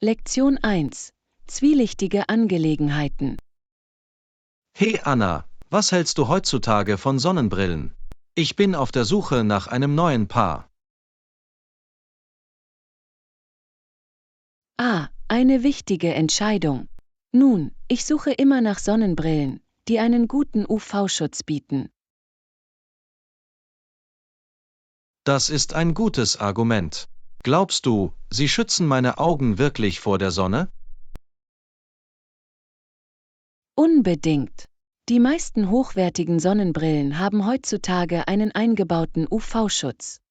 Lektion 1. Zwielichtige Angelegenheiten. Hey Anna, was hältst du heutzutage von Sonnenbrillen? Ich bin auf der Suche nach einem neuen Paar. Eine wichtige Entscheidung. Nun, ich suche immer nach Sonnenbrillen, die einen guten UV-Schutz bieten. Das ist ein gutes Argument. Glaubst du, sie schützen meine Augen wirklich vor der Sonne? Unbedingt. Die meisten hochwertigen Sonnenbrillen haben heutzutage einen eingebauten UV-Schutz.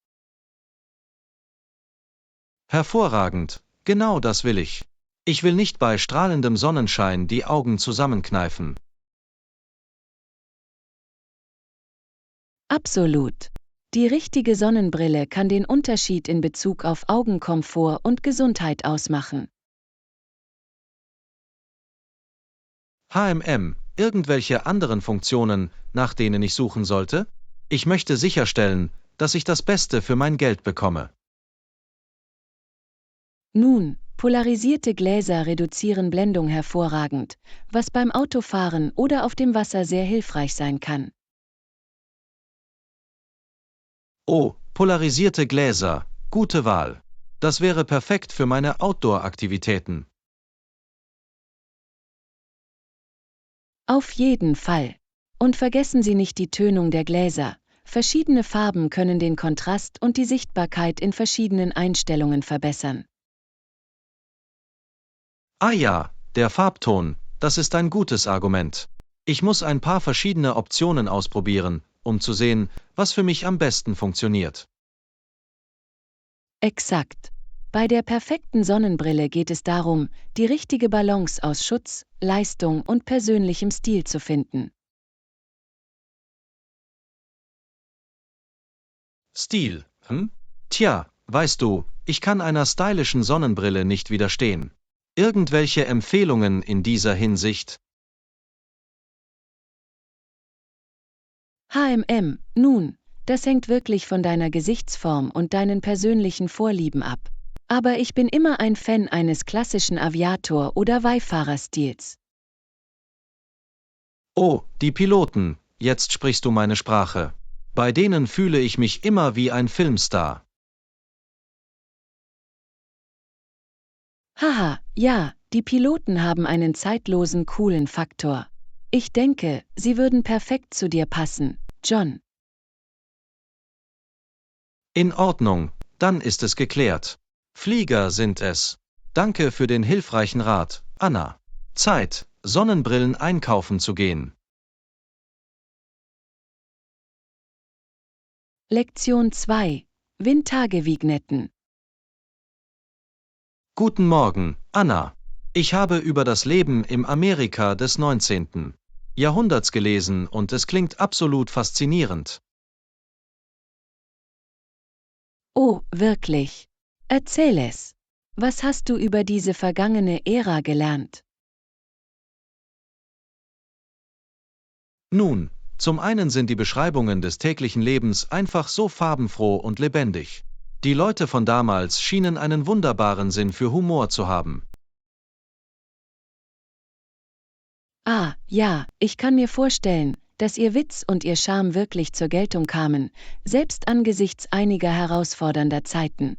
Hervorragend, genau das will ich. Ich will nicht bei strahlendem Sonnenschein die Augen zusammenkneifen. Absolut. Die richtige Sonnenbrille kann den Unterschied in Bezug auf Augenkomfort und Gesundheit ausmachen. Irgendwelche anderen Funktionen, nach denen ich suchen sollte? Ich möchte sicherstellen, dass ich das Beste für mein Geld bekomme. Nun, polarisierte Gläser reduzieren Blendung hervorragend, was beim Autofahren oder auf dem Wasser sehr hilfreich sein kann. Oh, polarisierte Gläser, gute Wahl. Das wäre perfekt für meine Outdoor-Aktivitäten. Auf jeden Fall. Und vergessen Sie nicht die Tönung der Gläser. Verschiedene Farben können den Kontrast und die Sichtbarkeit in verschiedenen Einstellungen verbessern. Ah ja, der Farbton, das ist ein gutes Argument. Ich muss ein paar verschiedene Optionen ausprobieren, um zu sehen, was für mich am besten funktioniert. Exakt. Bei der perfekten Sonnenbrille geht es darum, die richtige Balance aus Schutz, Leistung und persönlichem Stil zu finden. Stil, Tja, weißt du, ich kann einer stylischen Sonnenbrille nicht widerstehen. Irgendwelche Empfehlungen in dieser Hinsicht? Nun, das hängt wirklich von deiner Gesichtsform und deinen persönlichen Vorlieben ab. Aber ich bin immer ein Fan eines klassischen Aviator- oder Wayfarer-Stils. Oh, die Piloten, jetzt sprichst du meine Sprache. Bei denen fühle ich mich immer wie ein Filmstar. Ja, die Piloten haben einen zeitlosen, coolen Faktor. Ich denke, sie würden perfekt zu dir passen, John. In Ordnung, dann ist es geklärt. Flieger sind es. Danke für den hilfreichen Rat, Anna. Zeit, Sonnenbrillen einkaufen zu gehen. Lektion 2. Windtage-Vignetten. Guten Morgen, Anna. Ich habe über das Leben im Amerika des 19. Jahrhunderts gelesen und es klingt absolut faszinierend. Oh, wirklich? Erzähl es. Was hast du über diese vergangene Ära gelernt? Nun, zum einen sind die Beschreibungen des täglichen Lebens einfach so farbenfroh und lebendig. Die Leute von damals schienen einen wunderbaren Sinn für Humor zu haben. Ja, ich kann mir vorstellen, dass ihr Witz und ihr Charme wirklich zur Geltung kamen, selbst angesichts einiger herausfordernder Zeiten.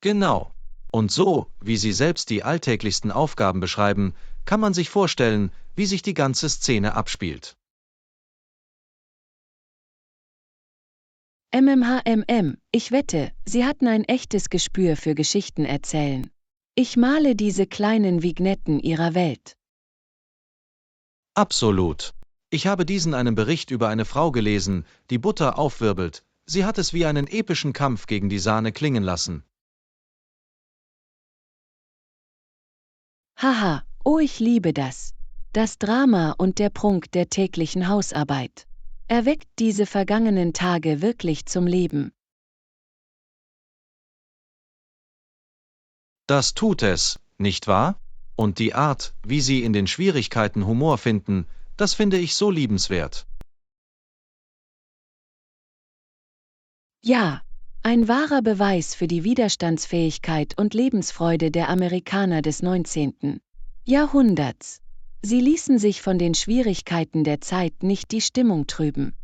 Genau. Und so, wie sie selbst die alltäglichsten Aufgaben beschreiben, kann man sich vorstellen, wie sich die ganze Szene abspielt. Ich wette, sie hatten ein echtes Gespür für Geschichten erzählen. Ich male diese kleinen Vignetten ihrer Welt. Absolut. Ich habe einen Bericht über eine Frau gelesen, die Butter aufwirbelt. Sie hat es wie einen epischen Kampf gegen die Sahne klingen lassen. Oh, ich liebe das. Das Drama und der Prunk der täglichen Hausarbeit. Erweckt diese vergangenen Tage wirklich zum Leben. Das tut es, nicht wahr? Und die Art, wie sie in den Schwierigkeiten Humor finden, das finde ich so liebenswert. Ja, Ein wahrer Beweis für die Widerstandsfähigkeit und Lebensfreude der Amerikaner des 19. Jahrhunderts. Sie ließen sich von den Schwierigkeiten der Zeit nicht die Stimmung trüben.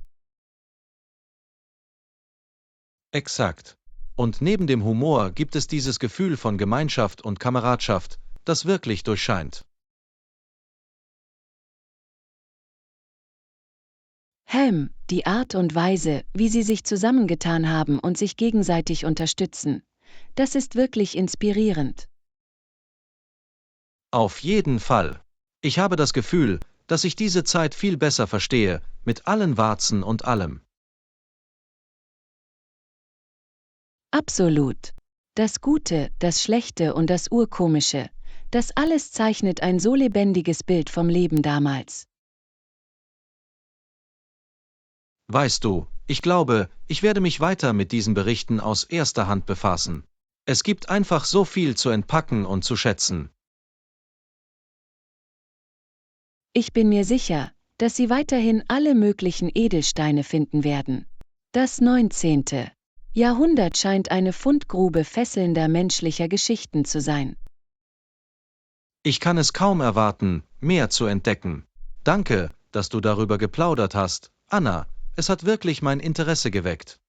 Exakt. Und neben dem Humor gibt es dieses Gefühl von Gemeinschaft und Kameradschaft, das wirklich durchscheint. Die Art und Weise, wie sie sich zusammengetan haben und sich gegenseitig unterstützen, das ist wirklich inspirierend. Auf jeden Fall. Ich habe das Gefühl, dass ich diese Zeit viel besser verstehe, mit allen Warzen und allem. Absolut. Das Gute, das Schlechte und das Urkomische, das alles zeichnet ein so lebendiges Bild vom Leben damals. Weißt du, ich glaube, ich werde mich weiter mit diesen Berichten aus erster Hand befassen. Es gibt einfach so viel zu entpacken und zu schätzen. Ich bin mir sicher, dass Sie weiterhin alle möglichen Edelsteine finden werden. Das 19. Jahrhundert scheint eine Fundgrube fesselnder menschlicher Geschichten zu sein. Ich kann es kaum erwarten, mehr zu entdecken. Danke, dass du darüber geplaudert hast, Anna. Es hat wirklich mein Interesse geweckt.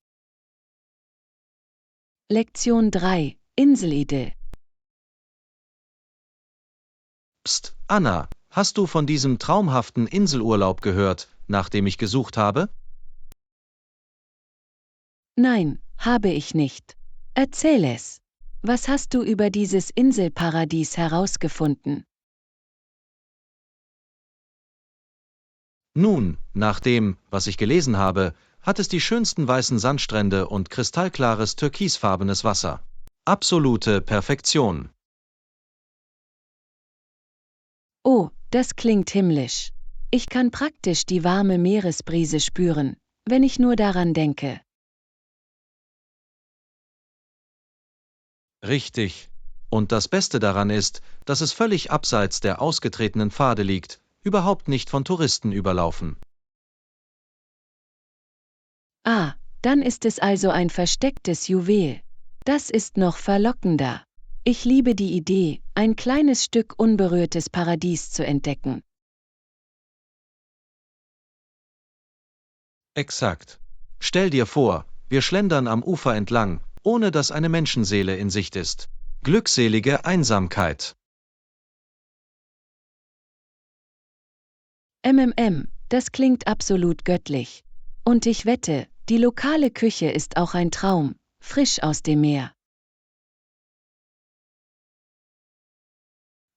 Lektion 3: Inselidyll. Psst, Anna, hast du von diesem traumhaften Inselurlaub gehört, nach dem ich gesucht habe? Nein, habe ich nicht. Erzähl es. Was hast du über dieses Inselparadies herausgefunden? Nun, nach dem, was ich gelesen habe, hat es die schönsten weißen Sandstrände und kristallklares türkisfarbenes Wasser. Absolute Perfektion. Oh, das klingt himmlisch. Ich kann praktisch die warme Meeresbrise spüren, wenn ich nur daran denke. Richtig. Und das Beste daran ist, dass es völlig abseits der ausgetretenen Pfade liegt, überhaupt nicht von Touristen überlaufen. Ah, dann ist es also ein verstecktes Juwel. Das ist noch verlockender. Ich liebe die Idee, ein kleines Stück unberührtes Paradies zu entdecken. Exakt. Stell dir vor, wir schlendern am Ufer entlang, ohne dass eine Menschenseele in Sicht ist. Glückselige Einsamkeit. Das klingt absolut göttlich. Und ich wette, die lokale Küche ist auch ein Traum, frisch aus dem Meer.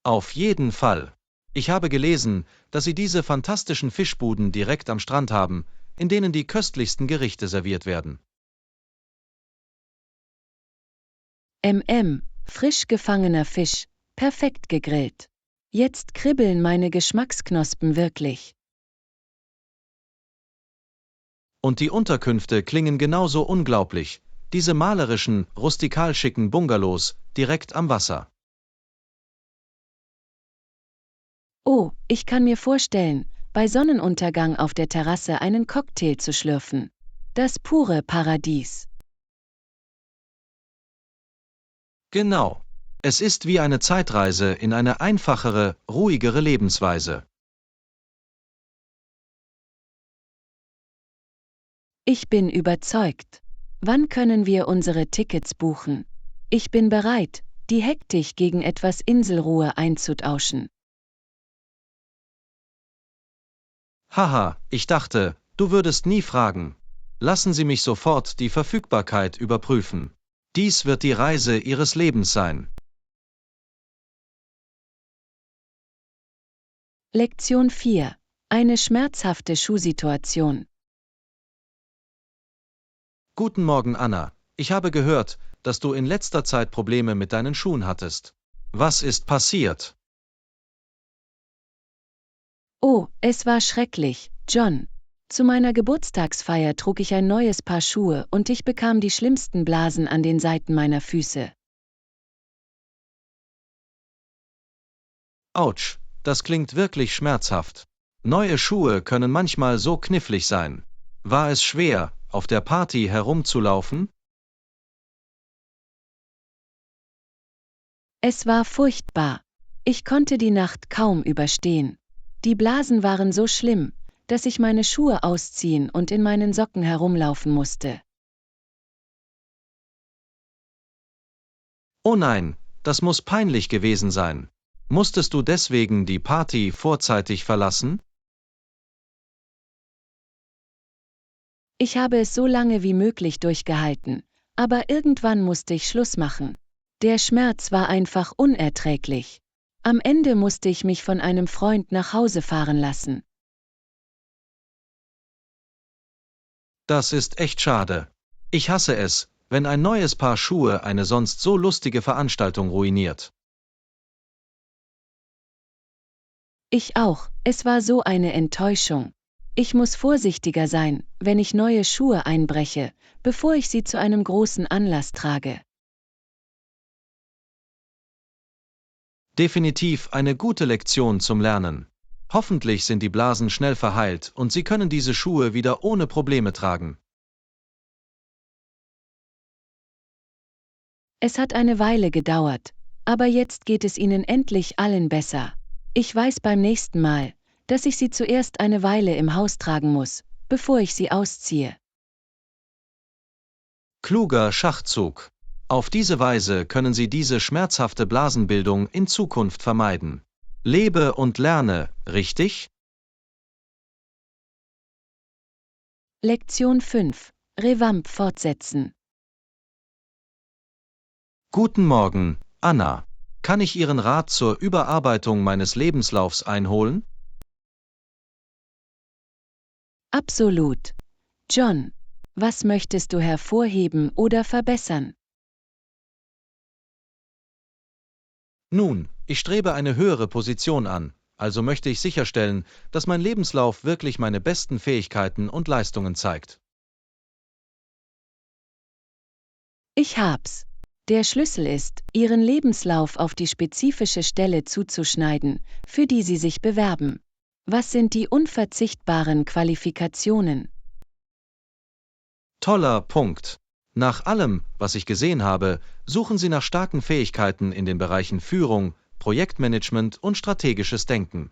Auf jeden Fall. Ich habe gelesen, dass sie diese fantastischen Fischbuden direkt am Strand haben, in denen die köstlichsten Gerichte serviert werden. Frisch gefangener Fisch, perfekt gegrillt. Jetzt kribbeln meine Geschmacksknospen wirklich. Und die Unterkünfte klingen genauso unglaublich, diese malerischen, rustikal schicken Bungalows, direkt am Wasser. Oh, ich kann mir vorstellen, bei Sonnenuntergang auf der Terrasse einen Cocktail zu schlürfen. Das pure Paradies. Genau. Es ist wie eine Zeitreise in eine einfachere, ruhigere Lebensweise. Ich bin überzeugt. Wann können wir unsere Tickets buchen? Ich bin bereit, die Hektik gegen etwas Inselruhe einzutauschen. Haha, ich dachte, du würdest nie fragen. Lassen Sie mich sofort die Verfügbarkeit überprüfen. Dies wird die Reise Ihres Lebens sein. Lektion 4: Eine schmerzhafte Schuhsituation. Guten Morgen, Anna. Ich habe gehört, dass du in letzter Zeit Probleme mit deinen Schuhen hattest. Was ist passiert? Oh, es war schrecklich, John. Zu meiner Geburtstagsfeier trug ich ein neues Paar Schuhe und ich bekam die schlimmsten Blasen an den Seiten meiner Füße. Autsch, das klingt wirklich schmerzhaft. Neue Schuhe können manchmal so knifflig sein. War es schwer, auf der Party herumzulaufen? Es war furchtbar. Ich konnte die Nacht kaum überstehen. Die Blasen waren so schlimm, dass ich meine Schuhe ausziehen und in meinen Socken herumlaufen musste. Oh nein, das muss peinlich gewesen sein. Musstest du deswegen die Party vorzeitig verlassen? Ich habe es so lange wie möglich durchgehalten, aber irgendwann musste ich Schluss machen. Der Schmerz war einfach unerträglich. Am Ende musste ich mich von einem Freund nach Hause fahren lassen. Das ist echt schade. Ich hasse es, wenn ein neues Paar Schuhe eine sonst so lustige Veranstaltung ruiniert. Ich auch, es war so eine Enttäuschung. Ich muss vorsichtiger sein, wenn ich neue Schuhe einbreche, bevor ich sie zu einem großen Anlass trage. Definitiv eine gute Lektion zum Lernen. Hoffentlich sind die Blasen schnell verheilt und Sie können diese Schuhe wieder ohne Probleme tragen. Es hat eine Weile gedauert, aber jetzt geht es Ihnen endlich allen besser. Ich weiß beim nächsten Mal, dass ich sie zuerst eine Weile im Haus tragen muss, bevor ich sie ausziehe. Kluger Schachzug. Auf diese Weise können Sie diese schmerzhafte Blasenbildung in Zukunft vermeiden. Lebe und lerne, richtig? Lektion 5. Revamp fortsetzen. Guten Morgen, Anna. Kann ich Ihren Rat zur Überarbeitung meines Lebenslaufs einholen? Absolut. John, was möchtest du hervorheben oder verbessern? Nun, ich strebe eine höhere Position an, also möchte ich sicherstellen, dass mein Lebenslauf wirklich meine besten Fähigkeiten und Leistungen zeigt. Ich hab's. Der Schlüssel ist, Ihren Lebenslauf auf die spezifische Stelle zuzuschneiden, für die Sie sich bewerben. Was sind die unverzichtbaren Qualifikationen? Toller Punkt. Nach allem, was ich gesehen habe, suchen Sie nach starken Fähigkeiten in den Bereichen Führung, Projektmanagement und strategisches Denken.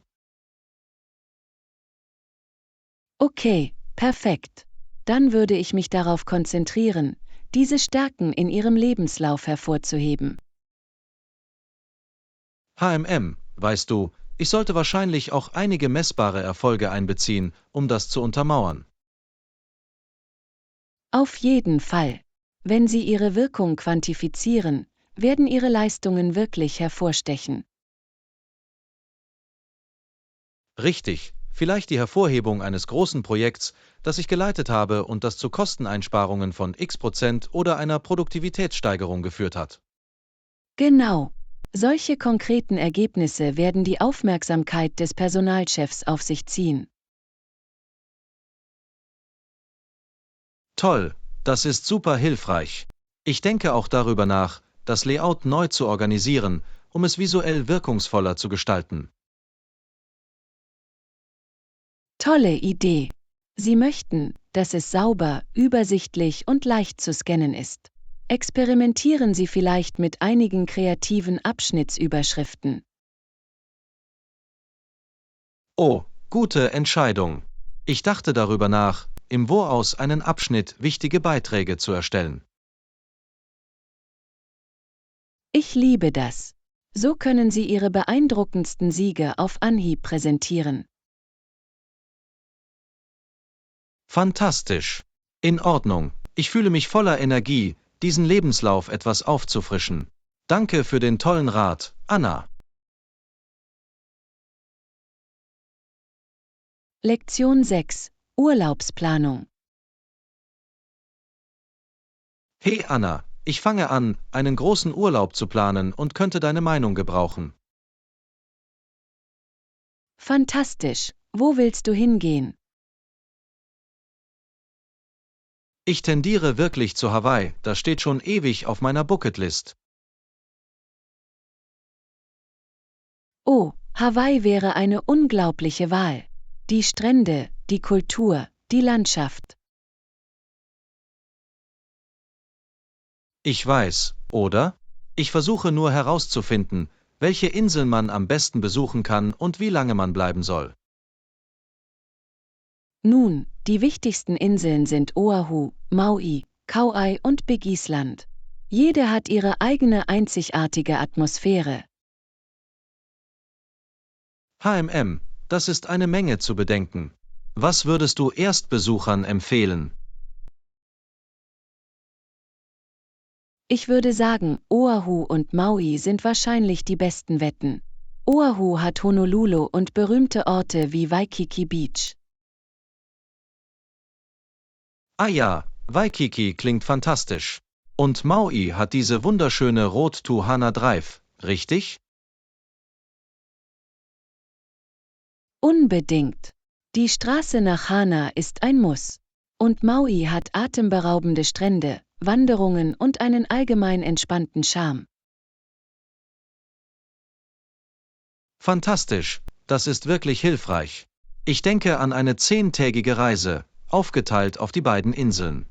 Okay, perfekt. Dann würde ich mich darauf konzentrieren, diese Stärken in Ihrem Lebenslauf hervorzuheben. Weißt du, ich sollte wahrscheinlich auch einige messbare Erfolge einbeziehen, um das zu untermauern. Auf jeden Fall. Wenn Sie Ihre Wirkung quantifizieren, werden Ihre Leistungen wirklich hervorstechen. Richtig, vielleicht die Hervorhebung eines großen Projekts, das ich geleitet habe und das zu Kosteneinsparungen von X% oder einer Produktivitätssteigerung geführt hat. Genau. Solche konkreten Ergebnisse werden die Aufmerksamkeit des Personalchefs auf sich ziehen. Toll, das ist super hilfreich. Ich denke auch darüber nach, das Layout neu zu organisieren, um es visuell wirkungsvoller zu gestalten. Tolle Idee. Sie möchten, dass es sauber, übersichtlich und leicht zu scannen ist. Experimentieren Sie vielleicht mit einigen kreativen Abschnittsüberschriften. Oh, gute Entscheidung. Ich dachte darüber nach, im Voraus einen Abschnitt wichtige Beiträge zu erstellen. Ich liebe das. So können Sie Ihre beeindruckendsten Siege auf Anhieb präsentieren. Fantastisch. In Ordnung. Ich fühle mich voller Energie, diesen Lebenslauf etwas aufzufrischen. Danke für den tollen Rat, Anna. Lektion 6. Urlaubsplanung. Hey Anna, ich fange an, einen großen Urlaub zu planen und könnte deine Meinung gebrauchen. Fantastisch. Wo willst du hingehen? Ich tendiere wirklich zu Hawaii, das steht schon ewig auf meiner Bucketlist. Oh, Hawaii wäre eine unglaubliche Wahl. Die Strände, die Kultur, die Landschaft. Ich weiß, oder? Ich versuche nur herauszufinden, welche Inseln man am besten besuchen kann und wie lange man bleiben soll. Nun, die wichtigsten Inseln sind Oahu, Maui, Kauai und Big Island. Jede hat ihre eigene einzigartige Atmosphäre. Das ist eine Menge zu bedenken. Was würdest du Erstbesuchern empfehlen? Ich würde sagen, Oahu und Maui sind wahrscheinlich die besten Wetten. Oahu hat Honolulu und berühmte Orte wie Waikiki Beach. Ah ja, Waikiki klingt fantastisch. Und Maui hat diese wunderschöne Road to Hana Drive, richtig? Unbedingt. Die Straße nach Hana ist ein Muss. Und Maui hat atemberaubende Strände, Wanderungen und einen allgemein entspannten Charme. Fantastisch, das ist wirklich hilfreich. Ich denke an eine 10-tägige Reise, aufgeteilt auf die beiden Inseln.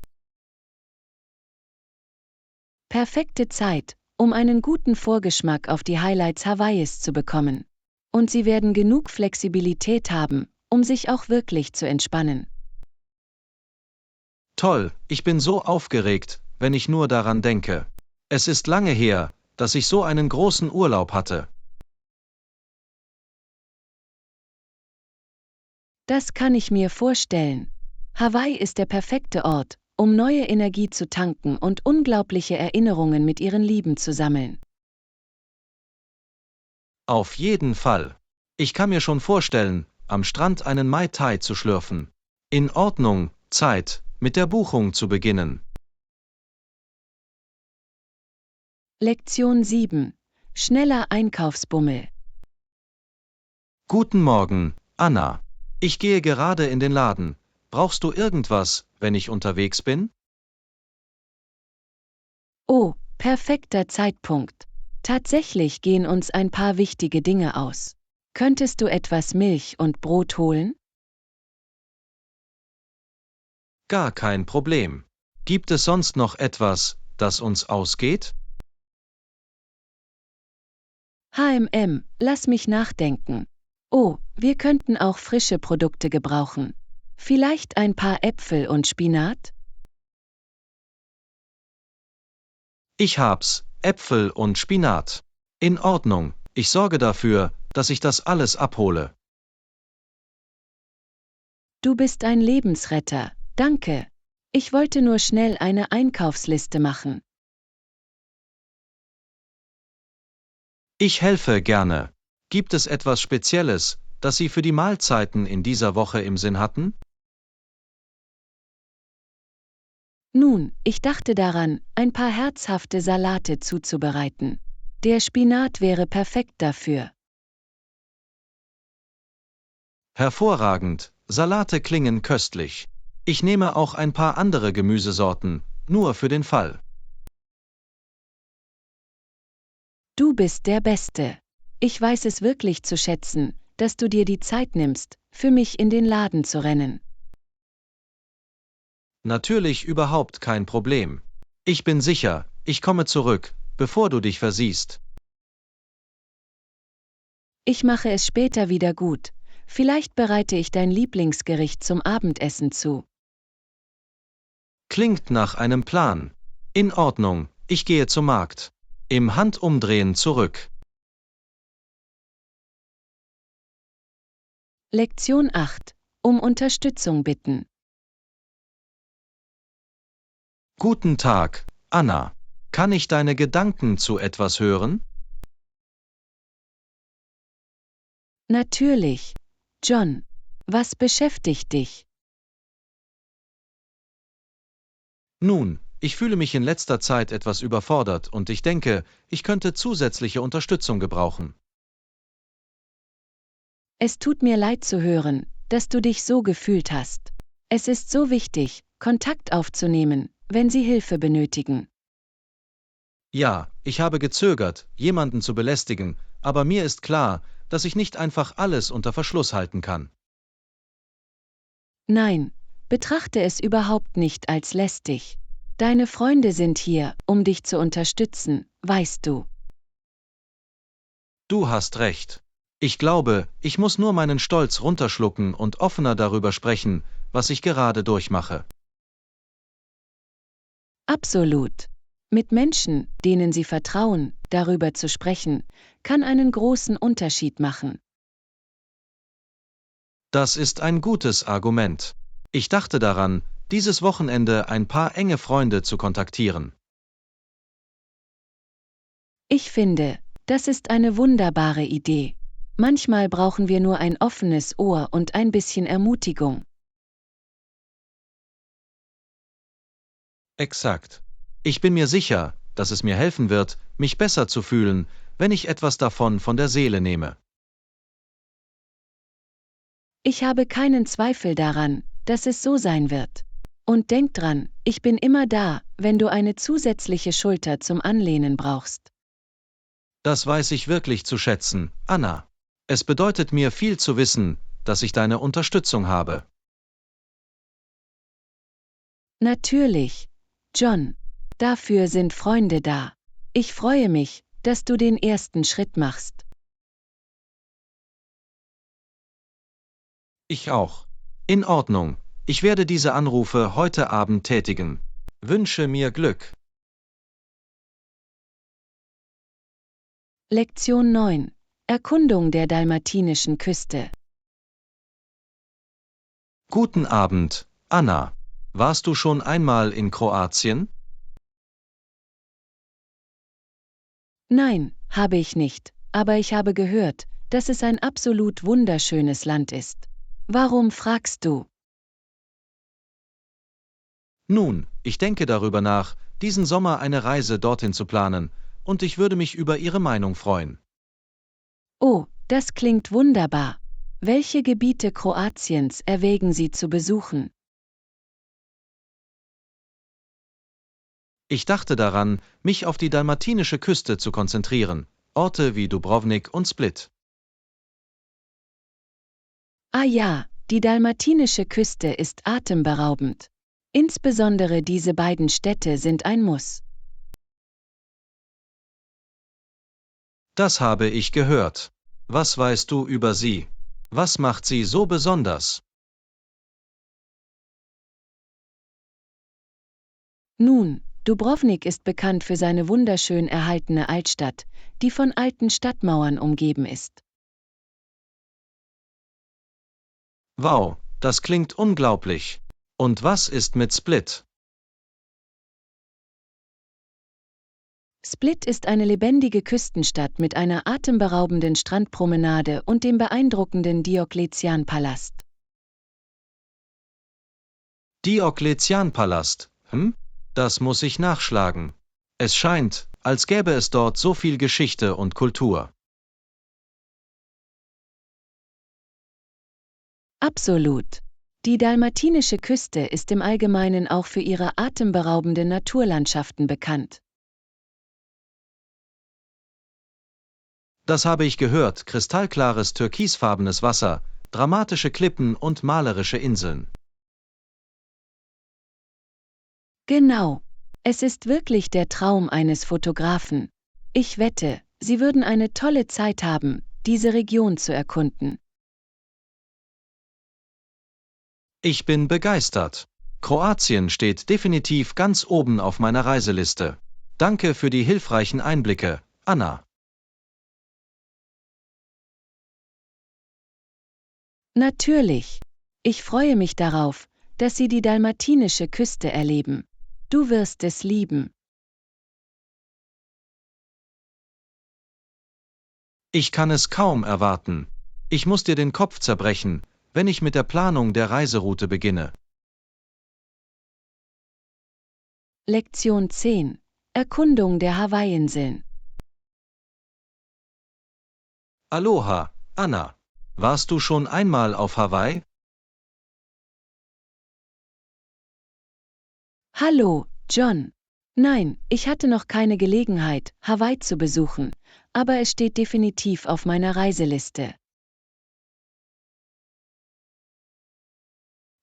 Perfekte Zeit, um einen guten Vorgeschmack auf die Highlights Hawaiis zu bekommen. Und Sie werden genug Flexibilität haben, um sich auch wirklich zu entspannen. Toll, ich bin so aufgeregt, wenn ich nur daran denke. Es ist lange her, dass ich so einen großen Urlaub hatte. Das kann ich mir vorstellen. Hawaii ist der perfekte Ort, um neue Energie zu tanken und unglaubliche Erinnerungen mit Ihren Lieben zu sammeln. Auf jeden Fall. Ich kann mir schon vorstellen, am Strand einen Mai Tai zu schlürfen. In Ordnung, Zeit, mit der Buchung zu beginnen. Lektion 7. Schneller Einkaufsbummel. Guten Morgen, Anna. Ich gehe gerade in den Laden. Brauchst du irgendwas, wenn ich unterwegs bin? Oh, perfekter Zeitpunkt. Tatsächlich gehen uns ein paar wichtige Dinge aus. Könntest du etwas Milch und Brot holen? Gar kein Problem. Gibt es sonst noch etwas, das uns ausgeht? Lass mich nachdenken. Oh, wir könnten auch frische Produkte gebrauchen. Vielleicht ein paar Äpfel und Spinat? Ich hab's, Äpfel und Spinat. In Ordnung, ich sorge dafür, dass ich das alles abhole. Du bist ein Lebensretter, danke. Ich wollte nur schnell eine Einkaufsliste machen. Ich helfe gerne. Gibt es etwas Spezielles, das Sie für die Mahlzeiten in dieser Woche im Sinn hatten? Nun, ich dachte daran, ein paar herzhafte Salate zuzubereiten. Der Spinat wäre perfekt dafür. Hervorragend, Salate klingen köstlich. Ich nehme auch ein paar andere Gemüsesorten, nur für den Fall. Du bist der Beste. Ich weiß es wirklich zu schätzen, dass du dir die Zeit nimmst, für mich in den Laden zu rennen. Natürlich überhaupt kein Problem. Ich bin sicher, ich komme zurück, bevor du dich versiehst. Ich mache es später wieder gut. Vielleicht bereite ich dein Lieblingsgericht zum Abendessen zu. Klingt nach einem Plan. In Ordnung, ich gehe zum Markt. Im Handumdrehen zurück. Lektion 8. Um Unterstützung bitten. Guten Tag, Anna. Kann ich deine Gedanken zu etwas hören? Natürlich. John, was beschäftigt dich? Nun, ich fühle mich in letzter Zeit etwas überfordert und ich denke, ich könnte zusätzliche Unterstützung gebrauchen. Es tut mir leid zu hören, dass du dich so gefühlt hast. Es ist so wichtig, Kontakt aufzunehmen, wenn sie Hilfe benötigen. Ja, ich habe gezögert, jemanden zu belästigen, aber mir ist klar, dass ich nicht einfach alles unter Verschluss halten kann. Nein, betrachte es überhaupt nicht als lästig. Deine Freunde sind hier, um dich zu unterstützen, weißt du. Du hast recht. Ich glaube, ich muss nur meinen Stolz runterschlucken und offener darüber sprechen, was ich gerade durchmache. Absolut. Mit Menschen, denen Sie vertrauen, darüber zu sprechen, kann einen großen Unterschied machen. Das ist ein gutes Argument. Ich dachte daran, dieses Wochenende ein paar enge Freunde zu kontaktieren. Ich finde, das ist eine wunderbare Idee. Manchmal brauchen wir nur ein offenes Ohr und ein bisschen Ermutigung. Exakt. Ich bin mir sicher, dass es mir helfen wird, mich besser zu fühlen, wenn ich etwas davon von der Seele nehme. Ich habe keinen Zweifel daran, dass es so sein wird. Und denk dran, ich bin immer da, wenn du eine zusätzliche Schulter zum Anlehnen brauchst. Das weiß ich wirklich zu schätzen, Anna. Es bedeutet mir viel zu wissen, dass ich deine Unterstützung habe. Natürlich, John. Dafür sind Freunde da. Ich freue mich, dass du den ersten Schritt machst. Ich auch. In Ordnung. Ich werde diese Anrufe heute Abend tätigen. Wünsche mir Glück. Lektion 9. Erkundung der dalmatinischen Küste. Guten Abend, Anna. Warst du schon einmal in Kroatien? Nein, habe ich nicht, aber ich habe gehört, dass es ein absolut wunderschönes Land ist. Warum fragst du? Nun, ich denke darüber nach, diesen Sommer eine Reise dorthin zu planen, und ich würde mich über Ihre Meinung freuen. Oh, das klingt wunderbar. Welche Gebiete Kroatiens erwägen Sie zu besuchen? Ich dachte daran, mich auf die dalmatinische Küste zu konzentrieren, Orte wie Dubrovnik und Split. Ah ja, die dalmatinische Küste ist atemberaubend. Insbesondere diese beiden Städte sind ein Muss. Das habe ich gehört. Was weißt du über sie? Was macht sie so besonders? Nun, Dubrovnik ist bekannt für seine wunderschön erhaltene Altstadt, die von alten Stadtmauern umgeben ist. Wow, das klingt unglaublich. Und was ist mit Split? Split ist eine lebendige Küstenstadt mit einer atemberaubenden Strandpromenade und dem beeindruckenden Diokletian-Palast. Diokletian-Palast, Das muss ich nachschlagen. Es scheint, als gäbe es dort so viel Geschichte und Kultur. Absolut. Die dalmatinische Küste ist im Allgemeinen auch für ihre atemberaubenden Naturlandschaften bekannt. Das habe ich gehört, kristallklares türkisfarbenes Wasser, dramatische Klippen und malerische Inseln. Genau. Es ist wirklich der Traum eines Fotografen. Ich wette, Sie würden eine tolle Zeit haben, diese Region zu erkunden. Ich bin begeistert. Kroatien steht definitiv ganz oben auf meiner Reiseliste. Danke für die hilfreichen Einblicke, Anna. Natürlich. Ich freue mich darauf, dass Sie die dalmatinische Küste erleben. Du wirst es lieben. Ich kann es kaum erwarten. Ich muss dir den Kopf zerbrechen, wenn ich mit der Planung der Reiseroute beginne. Lektion 10. Erkundung der Hawaii-Inseln. Aloha, Anna. Warst du schon einmal auf Hawaii? Hallo, John. Nein, ich hatte noch keine Gelegenheit, Hawaii zu besuchen, aber es steht definitiv auf meiner Reiseliste.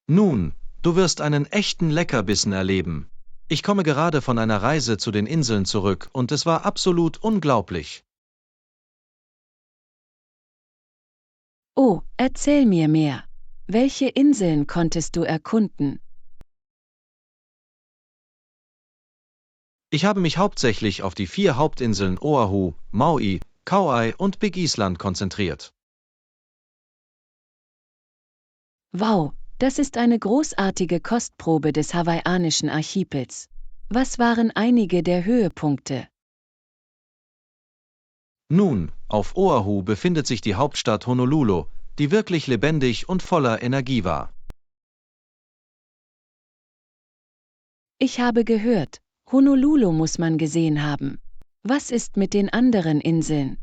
Nun, du wirst einen echten Leckerbissen erleben. Ich komme gerade von einer Reise zu den Inseln zurück und es war absolut unglaublich. Oh, erzähl mir mehr. Welche Inseln konntest du erkunden? Ich habe mich hauptsächlich auf die 4 Hauptinseln Oahu, Maui, Kauai und Big Island konzentriert. Wow, das ist eine großartige Kostprobe des hawaiianischen Archipels. Was waren einige der Höhepunkte? Nun, auf Oahu befindet sich die Hauptstadt Honolulu, die wirklich lebendig und voller Energie war. Ich habe gehört, Honolulu muss man gesehen haben. Was ist mit den anderen Inseln?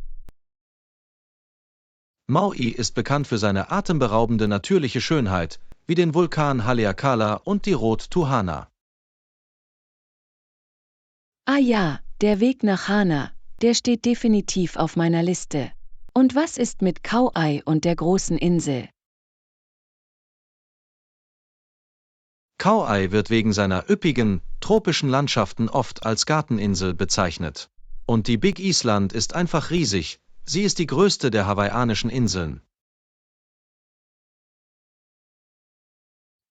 Maui ist bekannt für seine atemberaubende natürliche Schönheit, wie den Vulkan Haleakala und die Rot-Tuhana. Ah ja, der Weg nach Hana, der steht definitiv auf meiner Liste. Und was ist mit Kauai und der großen Insel? Kauai wird wegen seiner üppigen, tropischen Landschaften oft als Garteninsel bezeichnet. Und die Big Island ist einfach riesig, sie ist die größte der hawaiianischen Inseln.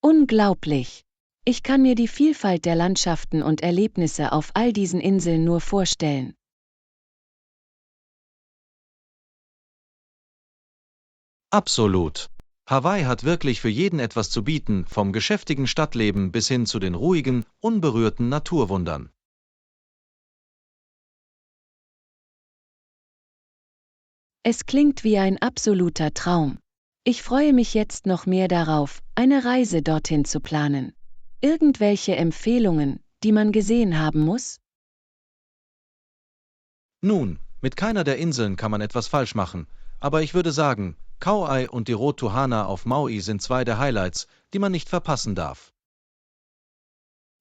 Unglaublich! Ich kann mir die Vielfalt der Landschaften und Erlebnisse auf all diesen Inseln nur vorstellen. Absolut. Hawaii hat wirklich für jeden etwas zu bieten, vom geschäftigen Stadtleben bis hin zu den ruhigen, unberührten Naturwundern. Es klingt wie ein absoluter Traum. Ich freue mich jetzt noch mehr darauf, eine Reise dorthin zu planen. Irgendwelche Empfehlungen, die man gesehen haben muss? Nun, mit keiner der Inseln kann man etwas falsch machen, aber ich würde sagen, Kauai und die Rot-Tuhana auf Maui sind 2 der Highlights, die man nicht verpassen darf.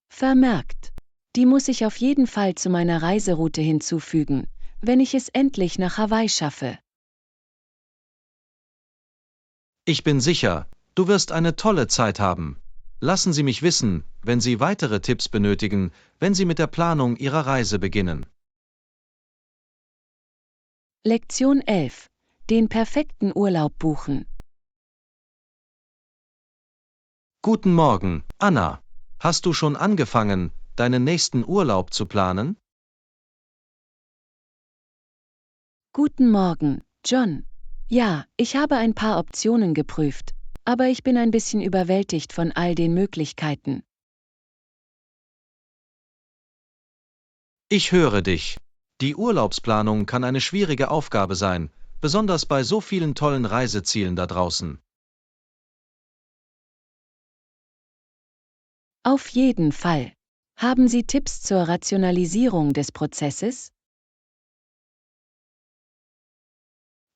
Vermerkt. Die muss ich auf jeden Fall zu meiner Reiseroute hinzufügen, wenn ich es endlich nach Hawaii schaffe. Ich bin sicher, du wirst eine tolle Zeit haben. Lassen Sie mich wissen, wenn Sie weitere Tipps benötigen, wenn Sie mit der Planung Ihrer Reise beginnen. Lektion 11. Den perfekten Urlaub buchen. Guten Morgen, Anna. Hast du schon angefangen, deinen nächsten Urlaub zu planen? Guten Morgen, John. Ja, ich habe ein paar Optionen geprüft, aber ich bin ein bisschen überwältigt von all den Möglichkeiten. Ich höre dich. Die Urlaubsplanung kann eine schwierige Aufgabe sein, besonders bei so vielen tollen Reisezielen da draußen. Auf jeden Fall. Haben Sie Tipps zur Rationalisierung des Prozesses?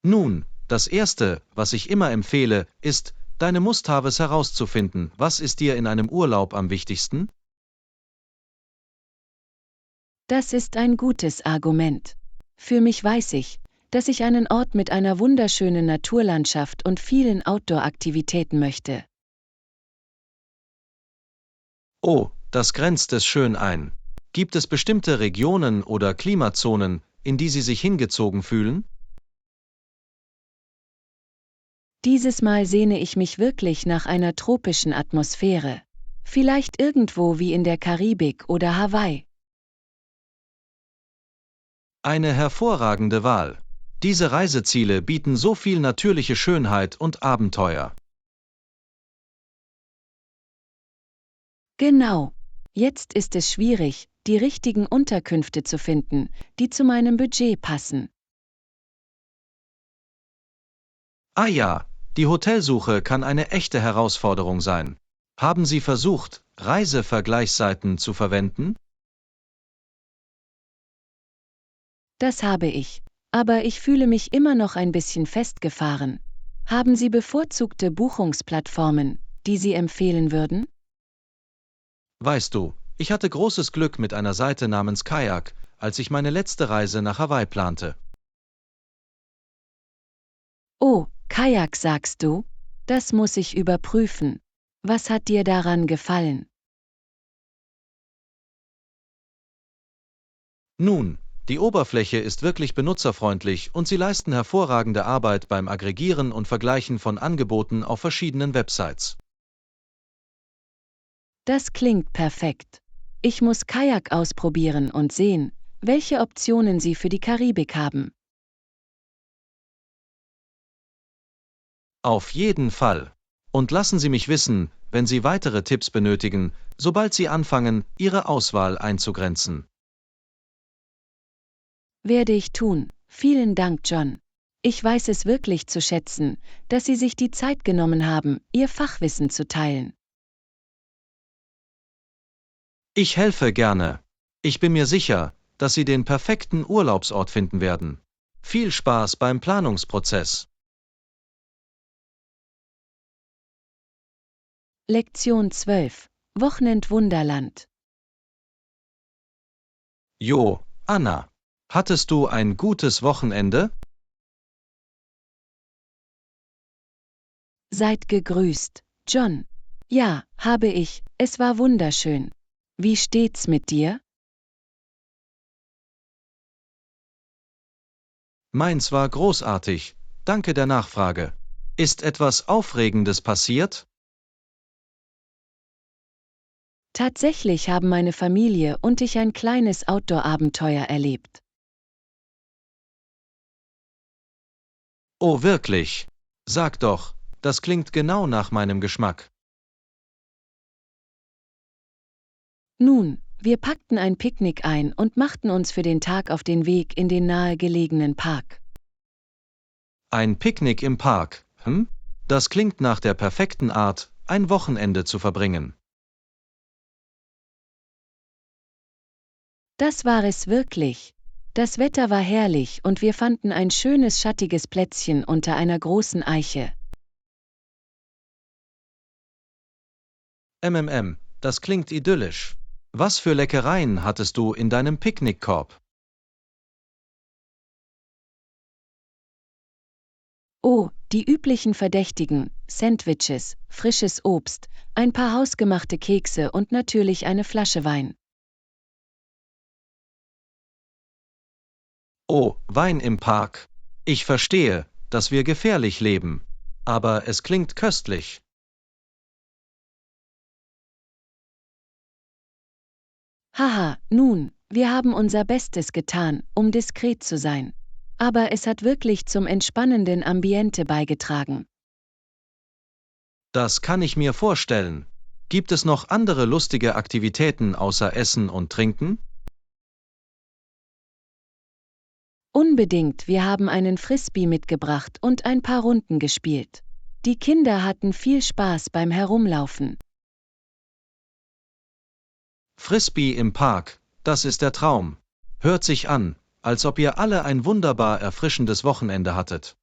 Nun, das Erste, was ich immer empfehle, ist, deine Must-Haves herauszufinden. Was ist dir in einem Urlaub am wichtigsten? Das ist ein gutes Argument. Für mich weiß ich, dass ich einen Ort mit einer wunderschönen Naturlandschaft und vielen Outdoor-Aktivitäten möchte. Oh, das grenzt es schön ein. Gibt es bestimmte Regionen oder Klimazonen, in die Sie sich hingezogen fühlen? Dieses Mal sehne ich mich wirklich nach einer tropischen Atmosphäre. Vielleicht irgendwo wie in der Karibik oder Hawaii. Eine hervorragende Wahl. Diese Reiseziele bieten so viel natürliche Schönheit und Abenteuer. Genau. Jetzt ist es schwierig, die richtigen Unterkünfte zu finden, die zu meinem Budget passen. Ah ja, die Hotelsuche kann eine echte Herausforderung sein. Haben Sie versucht, Reisevergleichsseiten zu verwenden? Das habe ich. Aber ich fühle mich immer noch ein bisschen festgefahren. Haben Sie bevorzugte Buchungsplattformen, die Sie empfehlen würden? Weißt du, ich hatte großes Glück mit einer Seite namens Kajak, als ich meine letzte Reise nach Hawaii plante. Oh, Kajak sagst du? Das muss ich überprüfen. Was hat dir daran gefallen? Nun, die Oberfläche ist wirklich benutzerfreundlich und sie leisten hervorragende Arbeit beim Aggregieren und Vergleichen von Angeboten auf verschiedenen Websites. Das klingt perfekt. Ich muss Kajak ausprobieren und sehen, welche Optionen Sie für die Karibik haben. Auf jeden Fall. Und lassen Sie mich wissen, wenn Sie weitere Tipps benötigen, sobald Sie anfangen, Ihre Auswahl einzugrenzen. Werde ich tun. Vielen Dank, John. Ich weiß es wirklich zu schätzen, dass Sie sich die Zeit genommen haben, Ihr Fachwissen zu teilen. Ich helfe gerne. Ich bin mir sicher, dass Sie den perfekten Urlaubsort finden werden. Viel Spaß beim Planungsprozess. Lektion 12. Wochenendwunderland. Jo, Anna. Hattest du ein gutes Wochenende? Seid gegrüßt, John. Ja, habe ich, es war wunderschön. Wie steht's mit dir? Meins war großartig. Danke der Nachfrage. Ist etwas Aufregendes passiert? Tatsächlich haben meine Familie und ich ein kleines Outdoor-Abenteuer erlebt. Oh, wirklich? Sag doch, das klingt genau nach meinem Geschmack. Nun, wir packten ein Picknick ein und machten uns für den Tag auf den Weg in den nahegelegenen Park. Ein Picknick im Park, hm? Das klingt nach der perfekten Art, ein Wochenende zu verbringen. Das war es wirklich. Das Wetter war herrlich und wir fanden ein schönes schattiges Plätzchen unter einer großen Eiche. Das klingt idyllisch. Was für Leckereien hattest du in deinem Picknickkorb? Oh, die üblichen Verdächtigen, Sandwiches, frisches Obst, ein paar hausgemachte Kekse und natürlich eine Flasche Wein. Oh, Wein im Park. Ich verstehe, dass wir gefährlich leben. Aber es klingt köstlich. Haha, nun, wir haben unser Bestes getan, um diskret zu sein. Aber es hat wirklich zum entspannenden Ambiente beigetragen. Das kann ich mir vorstellen. Gibt es noch andere lustige Aktivitäten außer Essen und Trinken? Unbedingt, wir haben einen Frisbee mitgebracht und ein paar Runden gespielt. Die Kinder hatten viel Spaß beim Herumlaufen. Frisbee im Park, das ist der Traum. Hört sich an, als ob ihr alle ein wunderbar erfrischendes Wochenende hattet.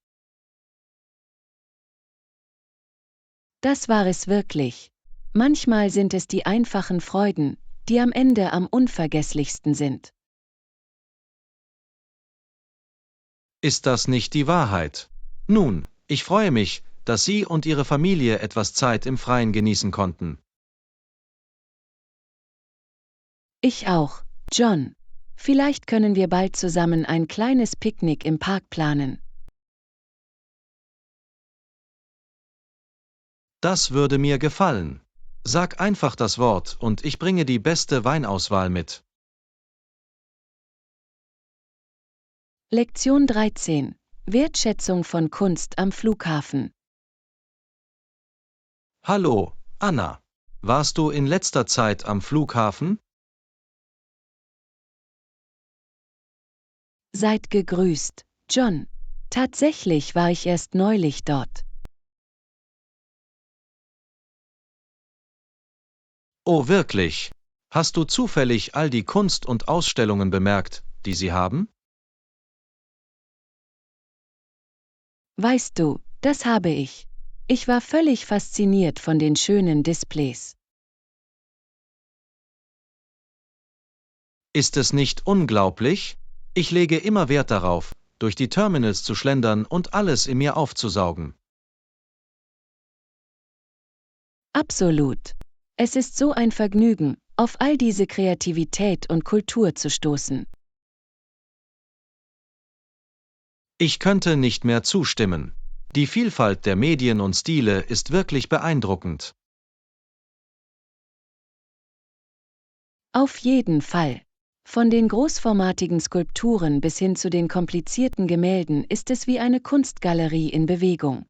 Das war es wirklich. Manchmal sind es die einfachen Freuden, die am Ende am unvergesslichsten sind. Ist das nicht die Wahrheit? Nun, ich freue mich, dass Sie und Ihre Familie etwas Zeit im Freien genießen konnten. Ich auch, John. Vielleicht können wir bald zusammen ein kleines Picknick im Park planen. Das würde mir gefallen. Sag einfach das Wort und ich bringe die beste Weinauswahl mit. Lektion 13. Wertschätzung von Kunst am Flughafen. Hallo, Anna. Warst du in letzter Zeit am Flughafen? Seid gegrüßt, John. Tatsächlich war ich erst neulich dort. Oh, wirklich? Hast du zufällig all die Kunst und Ausstellungen bemerkt, die sie haben? Weißt du, das habe ich. Ich war völlig fasziniert von den schönen Displays. Ist es nicht unglaublich? Ich lege immer Wert darauf, durch die Terminals zu schlendern und alles in mir aufzusaugen. Absolut. Es ist so ein Vergnügen, auf all diese Kreativität und Kultur zu stoßen. Ich könnte nicht mehr zustimmen. Die Vielfalt der Medien und Stile ist wirklich beeindruckend. Auf jeden Fall. Von den großformatigen Skulpturen bis hin zu den komplizierten Gemälden ist es wie eine Kunstgalerie in Bewegung.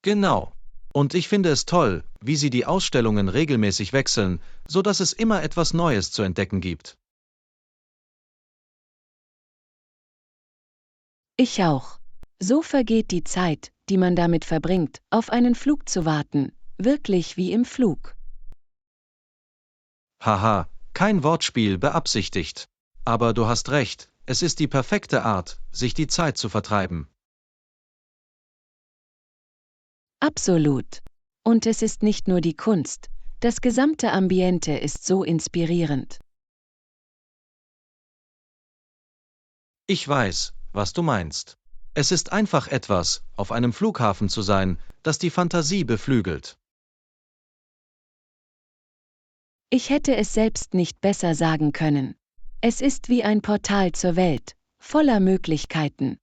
Genau. Und ich finde es toll, wie sie die Ausstellungen regelmäßig wechseln, so dass es immer etwas Neues zu entdecken gibt. Ich auch. So vergeht die Zeit, die man damit verbringt, auf einen Flug zu warten, wirklich wie im Flug. Haha, kein Wortspiel beabsichtigt. Aber du hast recht, es ist die perfekte Art, sich die Zeit zu vertreiben. Absolut. Und es ist nicht nur die Kunst, das gesamte Ambiente ist so inspirierend. Ich weiß, was du meinst. Es ist einfach etwas, auf einem Flughafen zu sein, das die Fantasie beflügelt. Ich hätte es selbst nicht besser sagen können. Es ist wie ein Portal zur Welt, voller Möglichkeiten.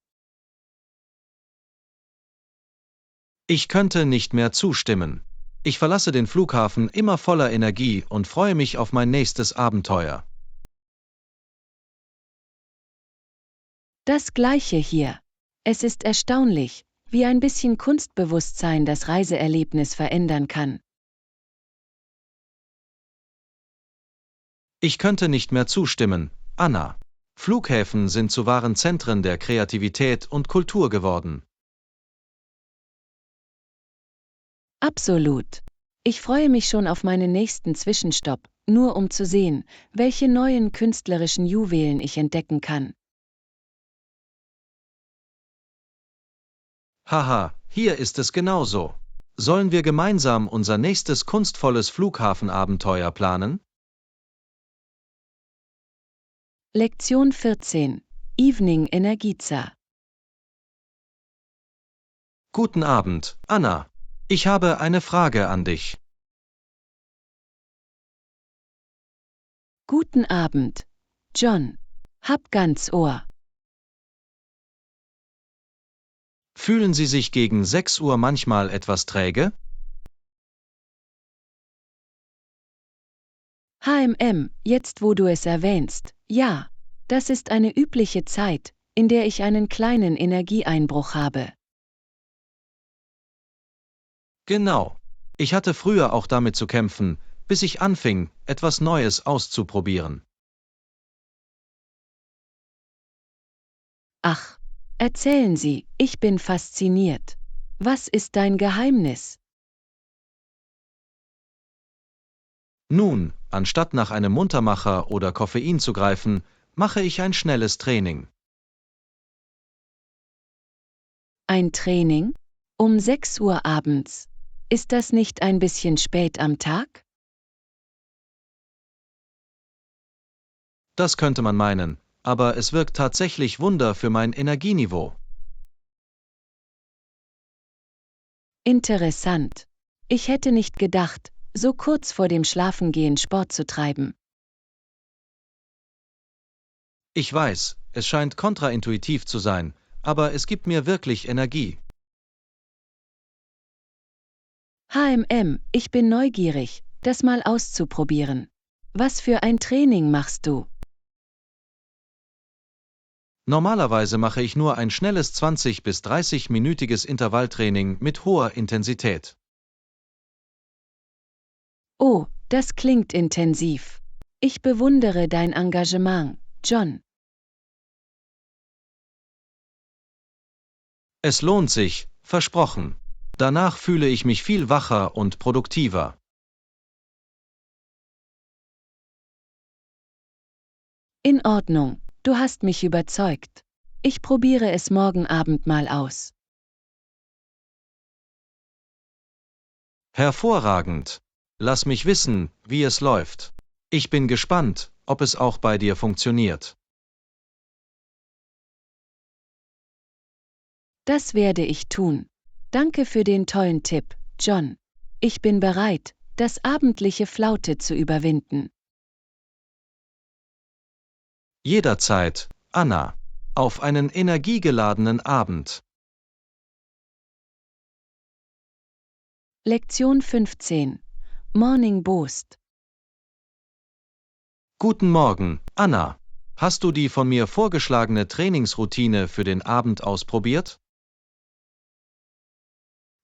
Ich könnte nicht mehr zustimmen. Ich verlasse den Flughafen immer voller Energie und freue mich auf mein nächstes Abenteuer. Das Gleiche hier. Es ist erstaunlich, wie ein bisschen Kunstbewusstsein das Reiseerlebnis verändern kann. Ich könnte nicht mehr zustimmen, Anna. Flughäfen sind zu wahren Zentren der Kreativität und Kultur geworden. Absolut. Ich freue mich schon auf meinen nächsten Zwischenstopp, nur um zu sehen, welche neuen künstlerischen Juwelen ich entdecken kann. Haha, hier ist es genauso. Sollen wir gemeinsam unser nächstes kunstvolles Flughafenabenteuer planen? Lektion 14. Evening Energiza. Guten Abend, Anna. Ich habe eine Frage an dich. Guten Abend, John. Hab ganz Ohr. Fühlen Sie sich gegen 6 Uhr manchmal etwas träge? Jetzt wo du es erwähnst, ja. Das ist eine übliche Zeit, in der ich einen kleinen Energieeinbruch habe. Genau. Ich hatte früher auch damit zu kämpfen, bis ich anfing, etwas Neues auszuprobieren. Ach, erzählen Sie, ich bin fasziniert. Was ist dein Geheimnis? Nun, anstatt nach einem Muntermacher oder Koffein zu greifen, mache ich ein schnelles Training. Ein Training? Um 6 Uhr abends. Ist das nicht ein bisschen spät am Tag? Das könnte man meinen, aber es wirkt tatsächlich Wunder für mein Energieniveau. Interessant. Ich hätte nicht gedacht, so kurz vor dem Schlafengehen Sport zu treiben. Ich weiß, es scheint kontraintuitiv zu sein, aber es gibt mir wirklich Energie. Ich bin neugierig, das mal auszuprobieren. Was für ein Training machst du? Normalerweise mache ich nur ein schnelles 20- bis 30-minütiges Intervalltraining mit hoher Intensität. Oh, das klingt intensiv. Ich bewundere dein Engagement, John. Es lohnt sich, versprochen. Danach fühle ich mich viel wacher und produktiver. In Ordnung, du hast mich überzeugt. Ich probiere es morgen Abend mal aus. Hervorragend. Lass mich wissen, wie es läuft. Ich bin gespannt, ob es auch bei dir funktioniert. Das werde ich tun. Danke für den tollen Tipp, John. Ich bin bereit, das abendliche Flaute zu überwinden. Jederzeit, Anna. Auf einen energiegeladenen Abend. Lektion 15. Morning Boost. Guten Morgen, Anna. Hast du die von mir vorgeschlagene Trainingsroutine für den Abend ausprobiert?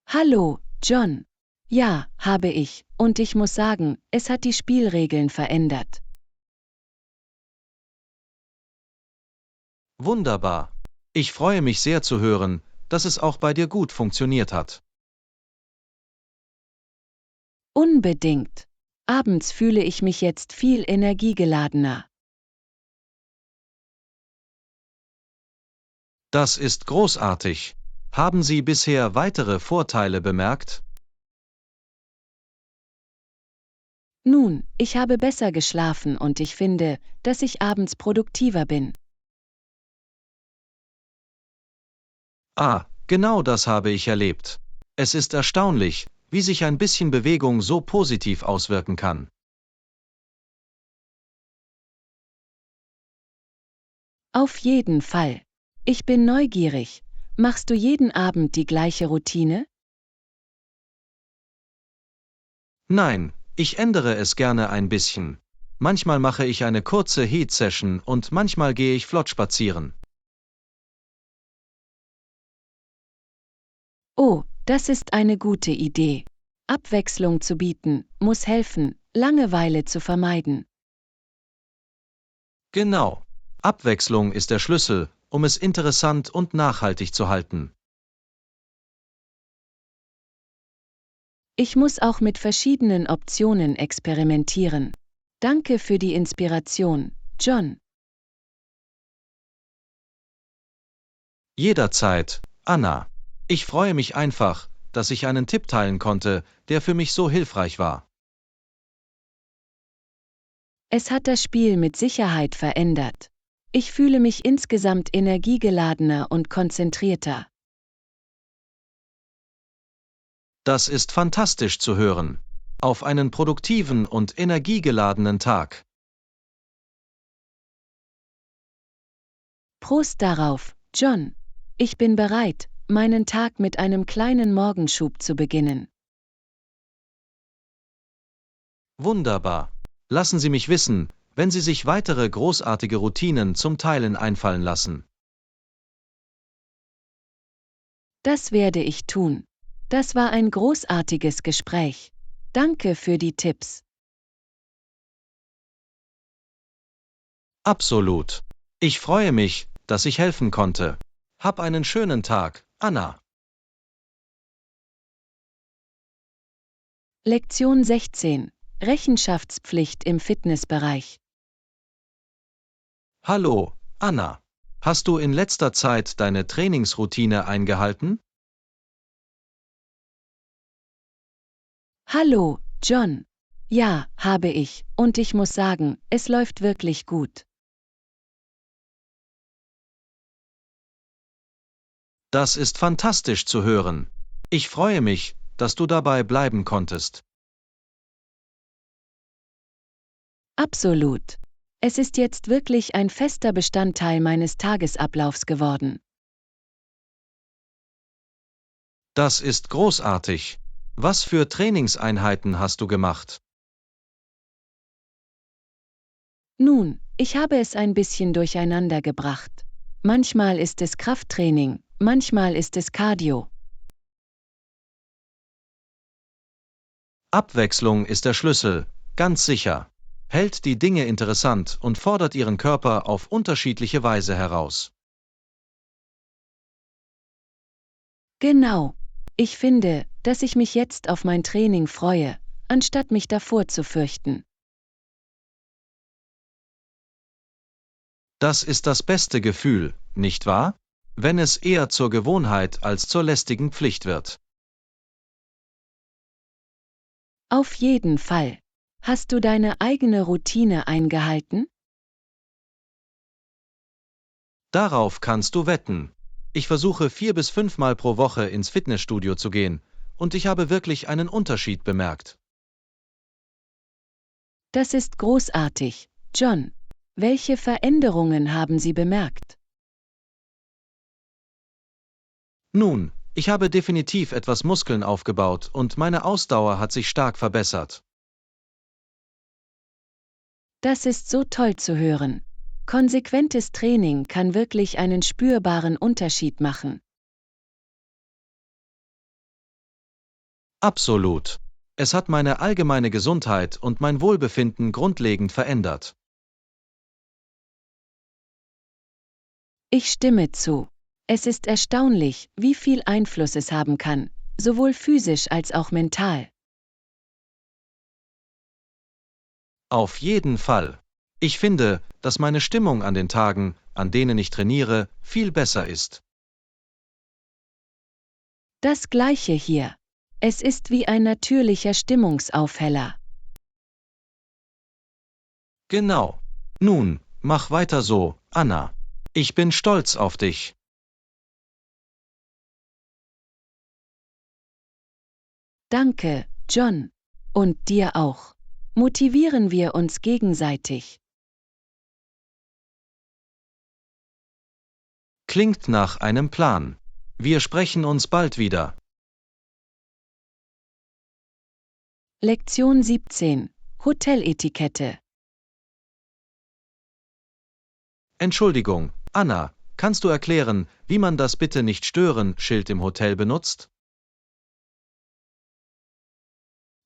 Hallo, John. Ja, habe ich, und ich muss sagen, es hat die Spielregeln verändert. Wunderbar. Ich freue mich sehr zu hören, dass es auch bei dir gut funktioniert hat. Unbedingt. Abends fühle ich mich jetzt viel energiegeladener. Das ist großartig. Haben Sie bisher weitere Vorteile bemerkt? Nun, ich habe besser geschlafen und ich finde, dass ich abends produktiver bin. Ah, genau das habe ich erlebt. Es ist erstaunlich, wie sich ein bisschen Bewegung so positiv auswirken kann. Auf jeden Fall. Ich bin neugierig. Machst du jeden Abend die gleiche Routine? Nein, ich ändere es gerne ein bisschen. Manchmal mache ich eine kurze Heat-Session und manchmal gehe ich flott spazieren. Oh, das ist eine gute Idee. Abwechslung zu bieten, muss helfen, Langeweile zu vermeiden. Genau. Abwechslung ist der Schlüssel, um es interessant und nachhaltig zu halten. Ich muss auch mit verschiedenen Optionen experimentieren. Danke für die Inspiration, John. Jederzeit, Anna. Ich freue mich einfach, dass ich einen Tipp teilen konnte, der für mich so hilfreich war. Es hat das Spiel mit Sicherheit verändert. Ich fühle mich insgesamt energiegeladener und konzentrierter. Das ist fantastisch zu hören. Auf einen produktiven und energiegeladenen Tag. Prost darauf, John. Ich bin bereit, meinen Tag mit einem kleinen Morgenschub zu beginnen. Wunderbar. Lassen Sie mich wissen, wenn Sie sich weitere großartige Routinen zum Teilen einfallen lassen. Das werde ich tun. Das war ein großartiges Gespräch. Danke für die Tipps. Absolut. Ich freue mich, dass ich helfen konnte. Hab einen schönen Tag, Anna. Lektion 16. Rechenschaftspflicht im Fitnessbereich. Hallo, Anna. Hast du in letzter Zeit deine Trainingsroutine eingehalten? Hallo, John. Ja, habe ich, und ich muss sagen, es läuft wirklich gut. Das ist fantastisch zu hören. Ich freue mich, dass du dabei bleiben konntest. Absolut. Es ist jetzt wirklich ein fester Bestandteil meines Tagesablaufs geworden. Das ist großartig. Was für Trainingseinheiten hast du gemacht? Nun, ich habe es ein bisschen durcheinander gebracht. Manchmal ist es Krafttraining, manchmal ist es Cardio. Abwechslung ist der Schlüssel, ganz sicher. Hält die Dinge interessant und fordert ihren Körper auf unterschiedliche Weise heraus. Genau. Ich finde, dass ich mich jetzt auf mein Training freue, anstatt mich davor zu fürchten. Das ist das beste Gefühl, nicht wahr? Wenn es eher zur Gewohnheit als zur lästigen Pflicht wird. Auf jeden Fall. Hast du deine eigene Routine eingehalten? Darauf kannst du wetten. Ich versuche 4 bis 5 Mal pro Woche ins Fitnessstudio zu gehen, und ich habe wirklich einen Unterschied bemerkt. Das ist großartig, John. Welche Veränderungen haben Sie bemerkt? Nun, ich habe definitiv etwas Muskeln aufgebaut und meine Ausdauer hat sich stark verbessert. Das ist so toll zu hören. Konsequentes Training kann wirklich einen spürbaren Unterschied machen. Absolut. Es hat meine allgemeine Gesundheit und mein Wohlbefinden grundlegend verändert. Ich stimme zu. Es ist erstaunlich, wie viel Einfluss es haben kann, sowohl physisch als auch mental. Auf jeden Fall. Ich finde, dass meine Stimmung an den Tagen, an denen ich trainiere, viel besser ist. Das Gleiche hier. Es ist wie ein natürlicher Stimmungsaufheller. Genau. Nun, mach weiter so, Anna. Ich bin stolz auf dich. Danke, John. Und dir auch. Motivieren wir uns gegenseitig. Klingt nach einem Plan. Wir sprechen uns bald wieder. Lektion 17. Hoteletikette. Entschuldigung, Anna, kannst du erklären, wie man das Bitte nicht stören Schild im Hotel benutzt?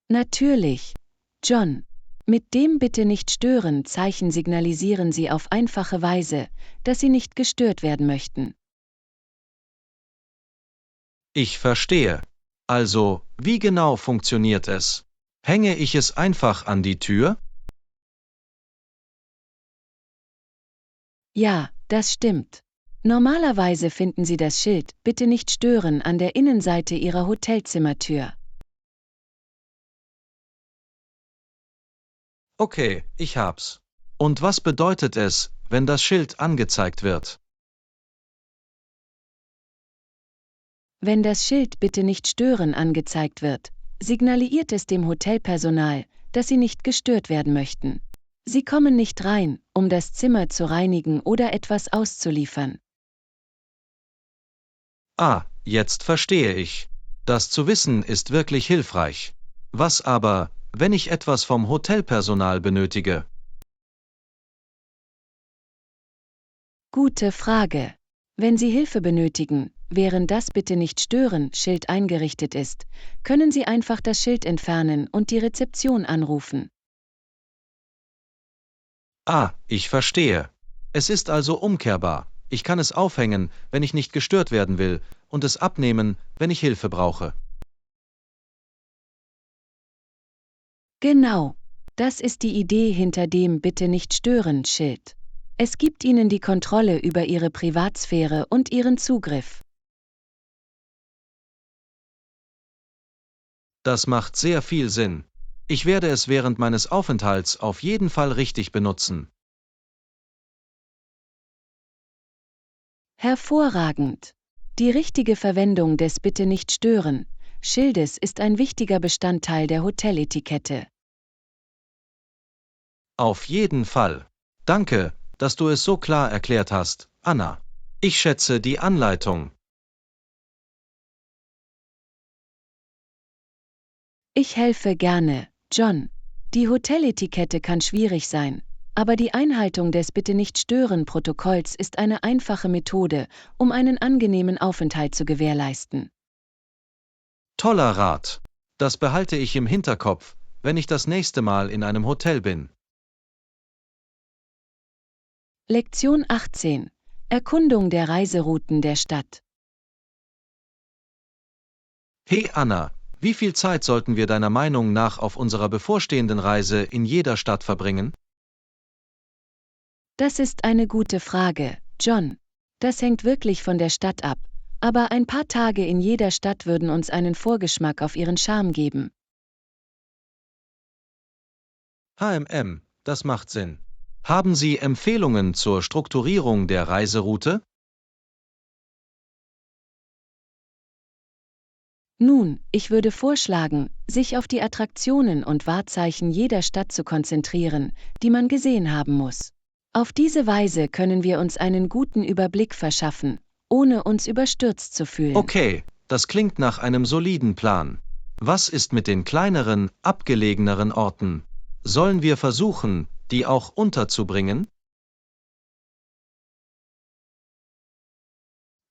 Natürlich. John. Mit dem Bitte nicht stören Zeichen signalisieren Sie auf einfache Weise, dass Sie nicht gestört werden möchten. Ich verstehe. Also, wie genau funktioniert es? Hänge ich es einfach an die Tür? Ja, das stimmt. Normalerweise finden Sie das Schild Bitte nicht stören an der Innenseite Ihrer Hotelzimmertür. Okay, ich hab's. Und was bedeutet es, wenn das Schild angezeigt wird? Wenn das Schild Bitte nicht stören angezeigt wird, signalisiert es dem Hotelpersonal, dass Sie nicht gestört werden möchten. Sie kommen nicht rein, um das Zimmer zu reinigen oder etwas auszuliefern. Ah, jetzt verstehe ich. Das zu wissen ist wirklich hilfreich. Was aber, wenn ich etwas vom Hotelpersonal benötige? Gute Frage. Wenn Sie Hilfe benötigen, während das Bitte nicht stören Schild eingerichtet ist, können Sie einfach das Schild entfernen und die Rezeption anrufen. Ah, ich verstehe. Es ist also umkehrbar. Ich kann es aufhängen, wenn ich nicht gestört werden will, und es abnehmen, wenn ich Hilfe brauche. Genau. Das ist die Idee hinter dem Bitte nicht stören Schild. Es gibt Ihnen die Kontrolle über Ihre Privatsphäre und Ihren Zugriff. Das macht sehr viel Sinn. Ich werde es während meines Aufenthalts auf jeden Fall richtig benutzen. Hervorragend. Die richtige Verwendung des Bitte nicht stören Schildes ist ein wichtiger Bestandteil der Hoteletikette. Auf jeden Fall. Danke, dass du es so klar erklärt hast, Anna. Ich schätze die Anleitung. Ich helfe gerne, John. Die Hoteletikette kann schwierig sein, aber die Einhaltung des Bitte nicht stören Protokolls ist eine einfache Methode, um einen angenehmen Aufenthalt zu gewährleisten. Toller Rat. Das behalte ich im Hinterkopf, wenn ich das nächste Mal in einem Hotel bin. Lektion 18. Erkundung der Reiserouten der Stadt. Hey Anna, wie viel Zeit sollten wir deiner Meinung nach auf unserer bevorstehenden Reise in jeder Stadt verbringen? Das ist eine gute Frage, John. Das hängt wirklich von der Stadt ab, aber ein paar Tage in jeder Stadt würden uns einen Vorgeschmack auf ihren Charme geben. Das macht Sinn. Haben Sie Empfehlungen zur Strukturierung der Reiseroute? Nun, ich würde vorschlagen, sich auf die Attraktionen und Wahrzeichen jeder Stadt zu konzentrieren, die man gesehen haben muss. Auf diese Weise können wir uns einen guten Überblick verschaffen, ohne uns überstürzt zu fühlen. Okay, das klingt nach einem soliden Plan. Was ist mit den kleineren, abgelegeneren Orten? Sollen wir versuchen, die auch unterzubringen?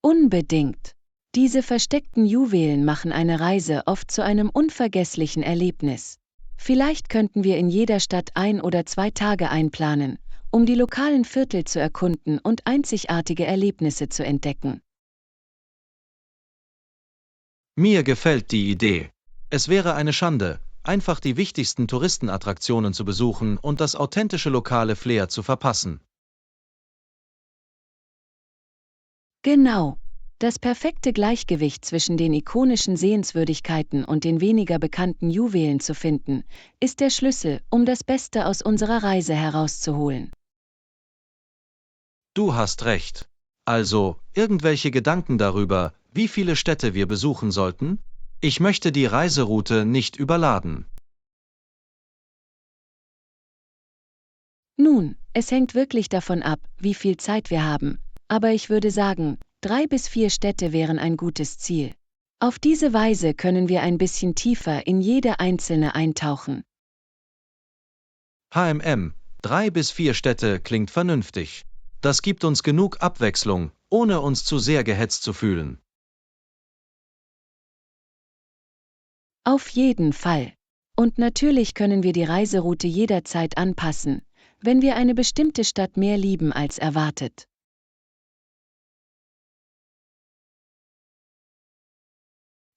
Unbedingt. Diese versteckten Juwelen machen eine Reise oft zu einem unvergesslichen Erlebnis. Vielleicht könnten wir in jeder Stadt 1 oder 2 Tage einplanen, um die lokalen Viertel zu erkunden und einzigartige Erlebnisse zu entdecken. Mir gefällt die Idee. Es wäre eine Schande, einfach die wichtigsten Touristenattraktionen zu besuchen und das authentische lokale Flair zu verpassen. Genau. Das perfekte Gleichgewicht zwischen den ikonischen Sehenswürdigkeiten und den weniger bekannten Juwelen zu finden, ist der Schlüssel, um das Beste aus unserer Reise herauszuholen. Du hast recht. Also, irgendwelche Gedanken darüber, wie viele Städte wir besuchen sollten? Ich möchte die Reiseroute nicht überladen. Nun, es hängt wirklich davon ab, wie viel Zeit wir haben, aber ich würde sagen, 3 bis 4 Städte wären ein gutes Ziel. Auf diese Weise können wir ein bisschen tiefer in jede einzelne eintauchen. HMM, 3 bis 4 Städte klingt vernünftig. Das gibt uns genug Abwechslung, ohne uns zu sehr gehetzt zu fühlen. Auf jeden Fall. Und natürlich können wir die Reiseroute jederzeit anpassen, wenn wir eine bestimmte Stadt mehr lieben als erwartet.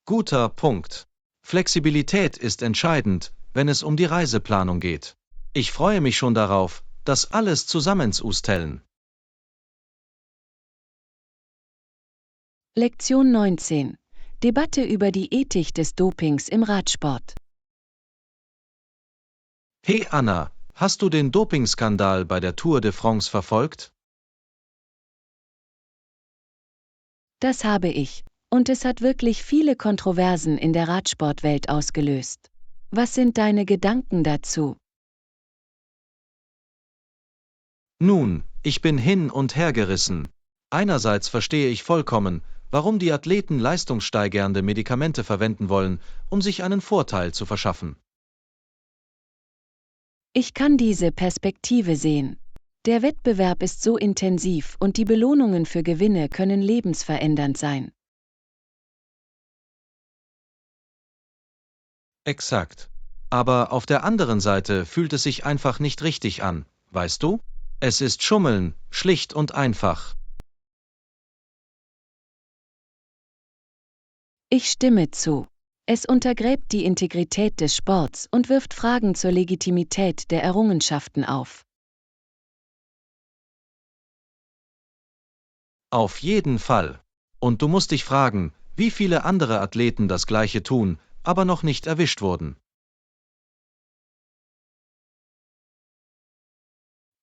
Guter Punkt. Flexibilität ist entscheidend, wenn es um die Reiseplanung geht. Ich freue mich schon darauf, das alles zusammenzustellen. Lektion 19. Debatte über die Ethik des Dopings im Radsport. Hey Anna, hast du den Dopingskandal bei der Tour de France verfolgt? Das habe ich. Und es hat wirklich viele Kontroversen in der Radsportwelt ausgelöst. Was sind deine Gedanken dazu? Nun, ich bin hin und her gerissen. Einerseits verstehe ich vollkommen, warum die Athleten leistungssteigernde Medikamente verwenden wollen, um sich einen Vorteil zu verschaffen. Ich kann diese Perspektive sehen. Der Wettbewerb ist so intensiv und die Belohnungen für Gewinne können lebensverändernd sein. Exakt. Aber auf der anderen Seite fühlt es sich einfach nicht richtig an, weißt du? Es ist Schummeln, schlicht und einfach. Ich stimme zu. Es untergräbt die Integrität des Sports und wirft Fragen zur Legitimität der Errungenschaften auf. Auf jeden Fall. Und du musst dich fragen, wie viele andere Athleten das Gleiche tun, aber noch nicht erwischt wurden.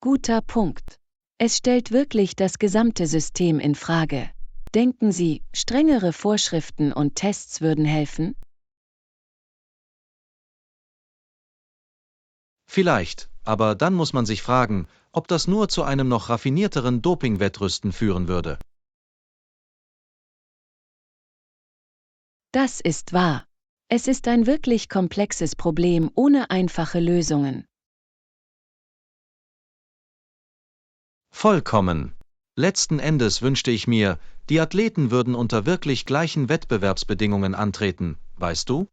Guter Punkt. Es stellt wirklich das gesamte System in Frage. Denken Sie, strengere Vorschriften und Tests würden helfen? Vielleicht, aber dann muss man sich fragen, ob das nur zu einem noch raffinierteren Dopingwettrüsten führen würde. Das ist wahr. Es ist ein wirklich komplexes Problem ohne einfache Lösungen. Vollkommen. Letzten Endes wünschte ich mir, die Athleten würden unter wirklich gleichen Wettbewerbsbedingungen antreten, weißt du?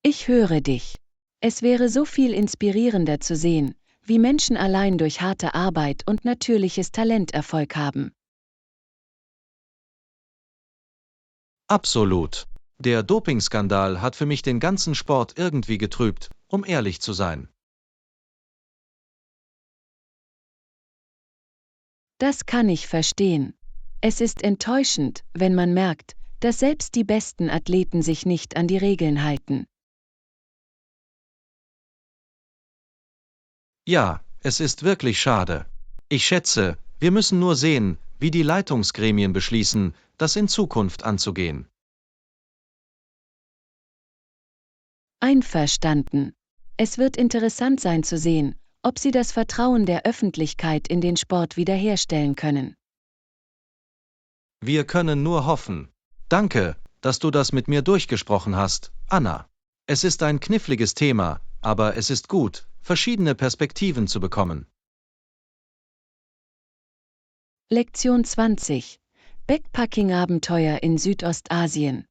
Ich höre dich. Es wäre so viel inspirierender zu sehen, wie Menschen allein durch harte Arbeit und natürliches Talent Erfolg haben. Absolut. Der Dopingskandal hat für mich den ganzen Sport irgendwie getrübt, um ehrlich zu sein. Das kann ich verstehen. Es ist enttäuschend, wenn man merkt, dass selbst die besten Athleten sich nicht an die Regeln halten. Ja, es ist wirklich schade. Ich schätze, wir müssen nur sehen, wie die Leitungsgremien beschließen, das in Zukunft anzugehen. Einverstanden. Es wird interessant sein zu sehen, ob Sie das Vertrauen der Öffentlichkeit in den Sport wiederherstellen können. Wir können nur hoffen. Danke, dass du das mit mir durchgesprochen hast, Anna. Es ist ein kniffliges Thema, aber es ist gut, verschiedene Perspektiven zu bekommen. Lektion 20. Backpacking-Abenteuer in Südostasien.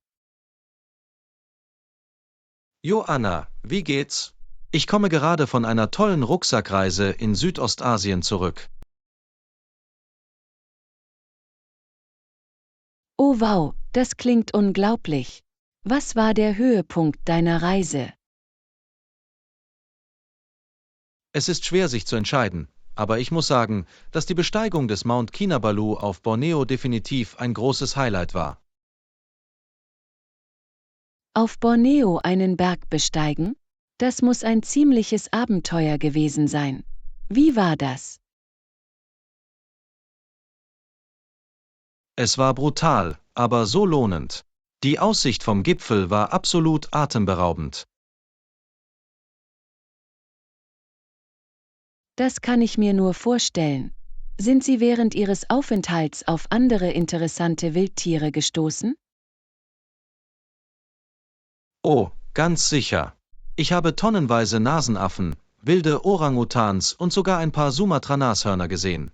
Jo Anna, wie geht's? Ich komme gerade von einer tollen Rucksackreise in Südostasien zurück. Oh wow, das klingt unglaublich. Was war der Höhepunkt deiner Reise? Es ist schwer sich zu entscheiden, aber ich muss sagen, dass die Besteigung des Mount Kinabalu auf Borneo definitiv ein großes Highlight war. Auf Borneo einen Berg besteigen? Das muss ein ziemliches Abenteuer gewesen sein. Wie war das? Es war brutal, aber so lohnend. Die Aussicht vom Gipfel war absolut atemberaubend. Das kann ich mir nur vorstellen. Sind Sie während Ihres Aufenthalts auf andere interessante Wildtiere gestoßen? Oh, ganz sicher. Ich habe tonnenweise Nasenaffen, wilde Orang-Utans und sogar ein paar Sumatra-Nashörner gesehen.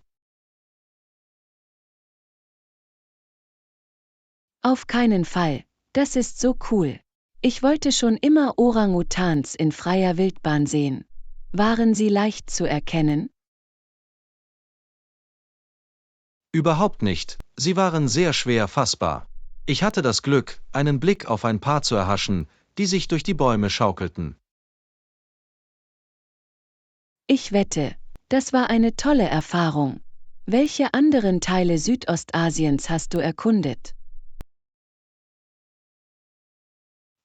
Auf keinen Fall. Das ist so cool. Ich wollte schon immer Orang-Utans in freier Wildbahn sehen. Waren sie leicht zu erkennen? Überhaupt nicht, sie waren sehr schwer fassbar. Ich hatte das Glück, einen Blick auf ein paar zu erhaschen, die sich durch die Bäume schaukelten. Ich wette, das war eine tolle Erfahrung. Welche anderen Teile Südostasiens hast du erkundet?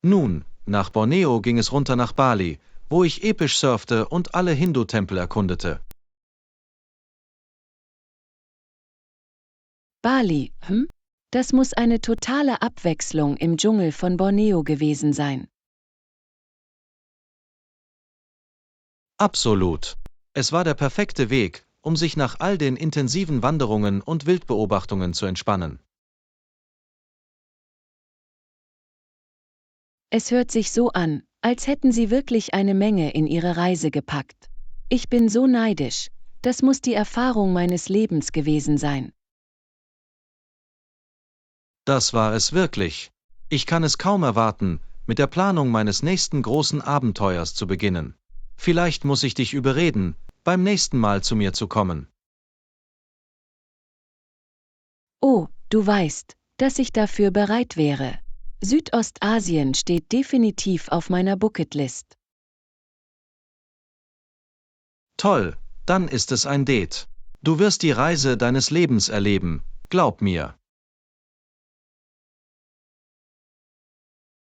Nun, nach Borneo ging es runter nach Bali, wo ich episch surfte und alle Hindu-Tempel erkundete. Bali, hm? Das muss eine totale Abwechslung im Dschungel von Borneo gewesen sein. Absolut. Es war der perfekte Weg, um sich nach all den intensiven Wanderungen und Wildbeobachtungen zu entspannen. Es hört sich so an, als hätten sie wirklich eine Menge in ihre Reise gepackt. Ich bin so neidisch. Das muss die Erfahrung meines Lebens gewesen sein. Das war es wirklich. Ich kann es kaum erwarten, mit der Planung meines nächsten großen Abenteuers zu beginnen. Vielleicht muss ich dich überreden, beim nächsten Mal zu mir zu kommen. Oh, du weißt, dass ich dafür bereit wäre. Südostasien steht definitiv auf meiner Bucketlist. Toll, dann ist es ein Date. Du wirst die Reise deines Lebens erleben, glaub mir.